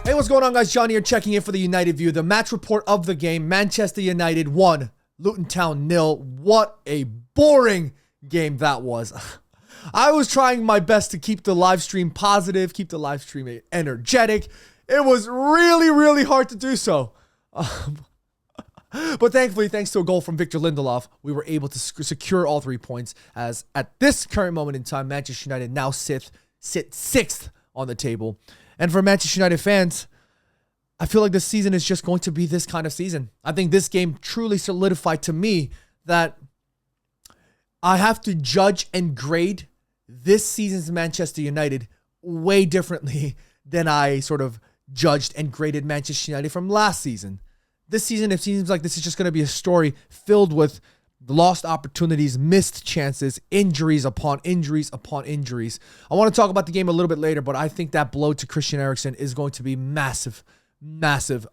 Hey, what's going on, guys? John here checking in for the United View. The match report of the game. Manchester United 1, Luton Town 0. What a boring game that was. I was trying my best to keep the live stream positive, keep the live stream energetic. It was really, really hard to do so. But thankfully, thanks to a goal from Victor Lindelof, we were able to secure all 3 points, as at this current moment in time, Manchester United now sit 6th on the table. And for Manchester United fans, I feel like this season is just going to be this kind of season. I think this game truly solidified to me that I have to judge and grade this season's Manchester United way differently than I sort of judged and graded Manchester United from last season. This season, it seems like this is just going to be a story filled with lost opportunities, missed chances, injuries upon injuries upon injuries. I want to talk about the game a little bit later, but I think that blow to Christian Eriksen is going to be massive,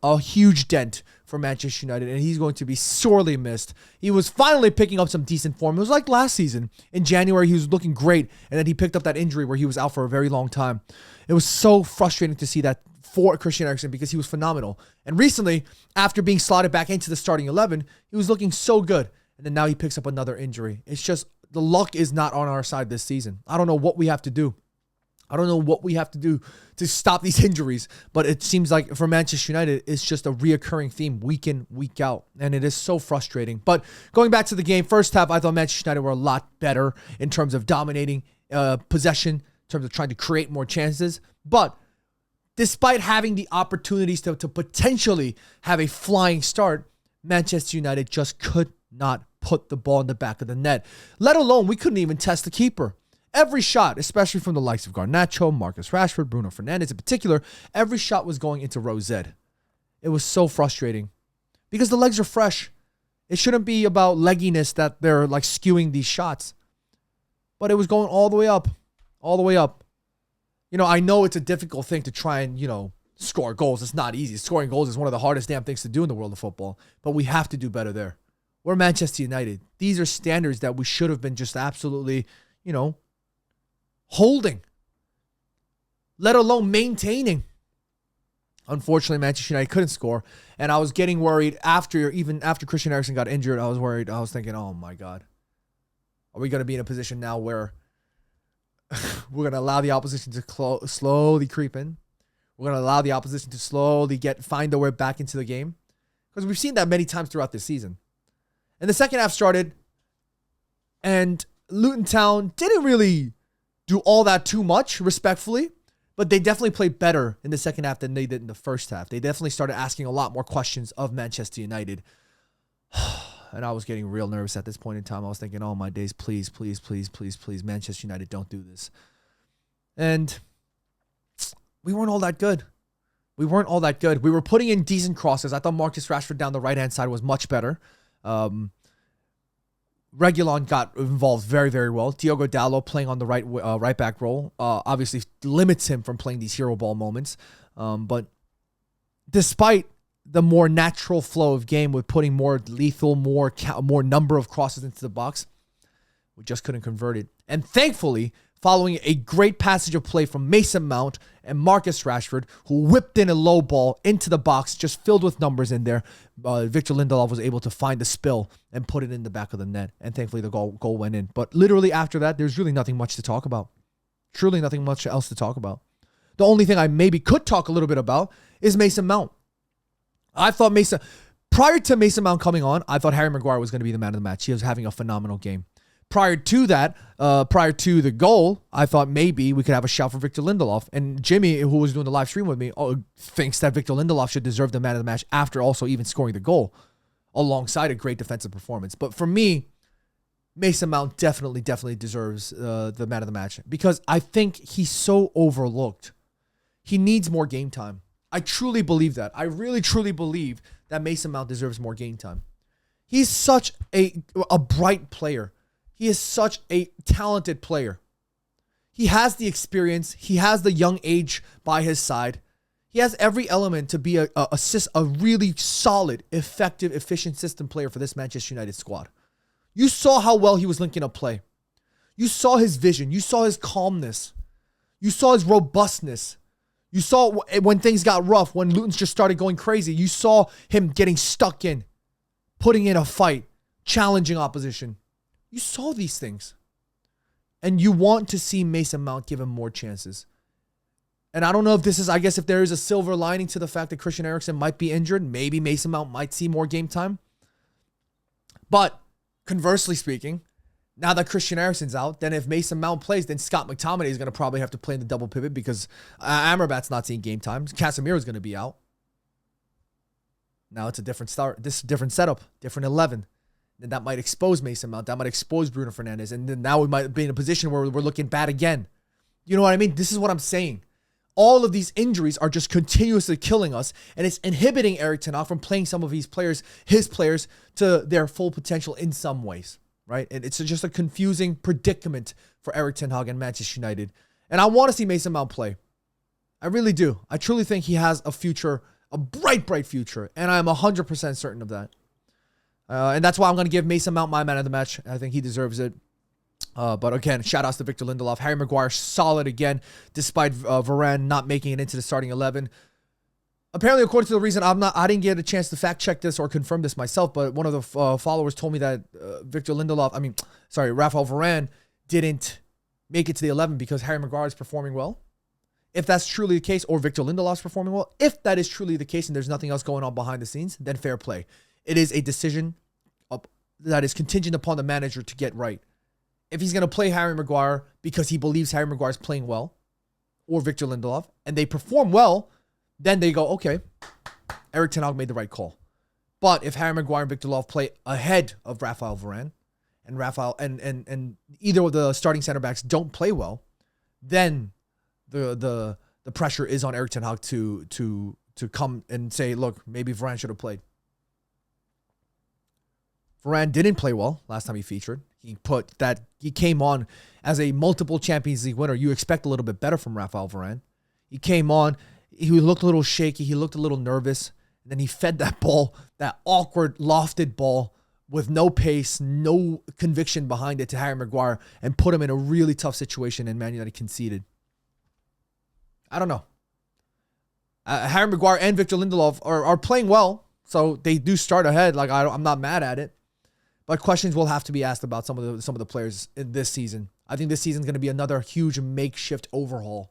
a huge dent for Manchester United, and he's going to be sorely missed. He was finally picking up some decent form. It was like last season. In January, he was looking great, and then he picked up that injury where he was out for a very long time. It was so frustrating to see that for Christian Eriksen because he was phenomenal. And recently, after being slotted back into the starting 11, he was looking so good. And then now he picks up another injury. It's just the luck is not on our side this season. I don't know what we have to do. I don't know what we have to do to stop these injuries. But it seems like for Manchester United, it's just a reoccurring theme week in, week out. And it is so frustrating. But going back to the game, first half, I thought Manchester United were a lot better in terms of dominating possession, in terms of trying to create more chances. But despite having the opportunities to potentially have a flying start, Manchester United just could not put the ball in the back of the net. Let alone, we couldn't even test the keeper. Every shot, especially from the likes of Garnacho, Marcus Rashford, Bruno Fernandes in particular, every shot was going into row Z. It was so frustrating because the legs are fresh. It shouldn't be about legginess that they're like skewing these shots. But it was going all the way up. All the way up. You know, I know it's a difficult thing to try and, score goals. It's not easy. Scoring goals is one of the hardest damn things to do in the world of football. But we have to do better there. We're Manchester United. These are standards that we should have been just absolutely, holding. Let alone maintaining. Unfortunately, Manchester United couldn't score. And I was getting worried after Christian Eriksen got injured. I was worried. I was thinking, oh my God. Are we going to be in a position now where we're going to allow the opposition to slowly creep in? We're going to allow the opposition to slowly find their way back into the game? Because we've seen that many times throughout this season. And the second half started, and Luton Town didn't really do all that too much, respectfully, but they definitely played better in the second half than they did in the first half. They definitely started asking a lot more questions of Manchester United. And I was getting real nervous at this point in time. I was thinking, oh my days, please, please, please, please, please, Manchester United, don't do this. And we weren't all that good. We were putting in decent crosses. I thought Marcus Rashford down the right-hand side was much better. Reguilon got involved very, very well. Diogo Dalot playing on the right back role obviously limits him from playing these hero ball moments. But despite the more natural flow of game with putting more lethal, more number of crosses into the box, we just couldn't convert it. And thankfully, following a great passage of play from Mason Mount and Marcus Rashford, who whipped in a low ball into the box, just filled with numbers in there, Victor Lindelof was able to find the spill and put it in the back of the net. And thankfully, the goal went in. But literally after that, there's really nothing much to talk about. Truly nothing much else to talk about. The only thing I maybe could talk a little bit about is Mason Mount. I thought prior to Mason Mount coming on, I thought Harry Maguire was going to be the man of the match. He was having a phenomenal game. Prior to that, prior to the goal, I thought maybe we could have a shout for Victor Lindelof. And Jimmy, who was doing the live stream with me, thinks that Victor Lindelof should deserve the man of the match after also even scoring the goal alongside a great defensive performance. But for me, Mason Mount definitely deserves the man of the match because I think he's so overlooked. He needs more game time. I truly believe that. I really, truly believe that Mason Mount deserves more game time. He's such a bright player. He is such a talented player. He has the experience. He has the young age by his side. He has every element to be a really solid, effective, efficient system player for this Manchester United squad. You saw how well he was linking up play. You saw his vision. You saw his calmness. You saw his robustness. You saw when things got rough, when Luton's just started going crazy. You saw him getting stuck in, putting in a fight, challenging opposition. You saw these things. And you want to see Mason Mount give him more chances. And I don't know if this is, I guess if there is a silver lining to the fact that Christian Eriksen might be injured, maybe Mason Mount might see more game time. But conversely speaking, now that Christian Eriksen's out, then if Mason Mount plays, then Scott McTominay is going to probably have to play in the double pivot because Amrabat's not seeing game time. Casemiro's going to be out. Now it's a different start. This is a different setup, different 11. Then that might expose Mason Mount. That might expose Bruno Fernandes. And then now we might be in a position where we're looking bad again. You know what I mean? This is what I'm saying. All of these injuries are just continuously killing us. And it's inhibiting Erik ten Hag from playing some of these players, his players, to their full potential in some ways. Right? And it's just a confusing predicament for Erik ten Hag and Manchester United. And I want to see Mason Mount play. I really do. I truly think he has a future, a bright, bright future. And I'm 100% certain of that. And that's why I'm going to give Mason Mount my man of the match. I think he deserves it. But again, shout outs to Victor Lindelof. Harry Maguire, solid again, despite Varane not making it into the starting 11. Apparently, according to the reason, I didn't get a chance to fact check this or confirm this myself, but one of the followers told me that Raphael Varane didn't make it to the 11 because Harry Maguire is performing well. If that's truly the case, or Victor Lindelof's performing well, if that is truly the case and there's nothing else going on behind the scenes, then fair play. It is a decision that is contingent upon the manager to get right. If he's going to play Harry Maguire because he believes Harry Maguire is playing well, or Victor Lindelof, and they perform well, then they go, okay, Erik ten Hag made the right call. But if Harry Maguire and Victor Lindelof play ahead of Raphael Varane, and either of the starting center backs don't play well, then the pressure is on Erik ten Hag to come and say, look, maybe Varane should have played. Varane didn't play well last time he featured. He came on as a multiple Champions League winner. You expect a little bit better from Raphael Varane. He came on, he looked a little shaky, he looked a little nervous, and then he fed that ball, that awkward, lofted ball with no pace, no conviction behind it to Harry Maguire and put him in a really tough situation, and Man United conceded. I don't know. Harry Maguire and Victor Lindelof are playing well, so they do start ahead. Like I'm not mad at it. But questions will have to be asked about some of the players in this season. I think this season is going to be another huge makeshift overhaul.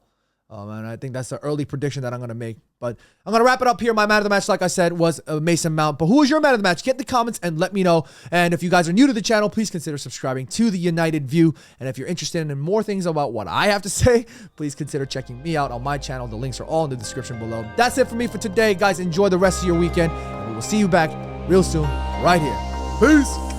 And I think that's the early prediction that I'm going to make. But I'm going to wrap it up here. My man of the match, like I said, was Mason Mount. But who is your man of the match? Get in the comments and let me know. And if you guys are new to the channel, please consider subscribing to the United View. And if you're interested in more things about what I have to say, please consider checking me out on my channel. The links are all in the description below. That's it for me for today, guys. Enjoy the rest of your weekend. And we will see you back real soon right here. Peace.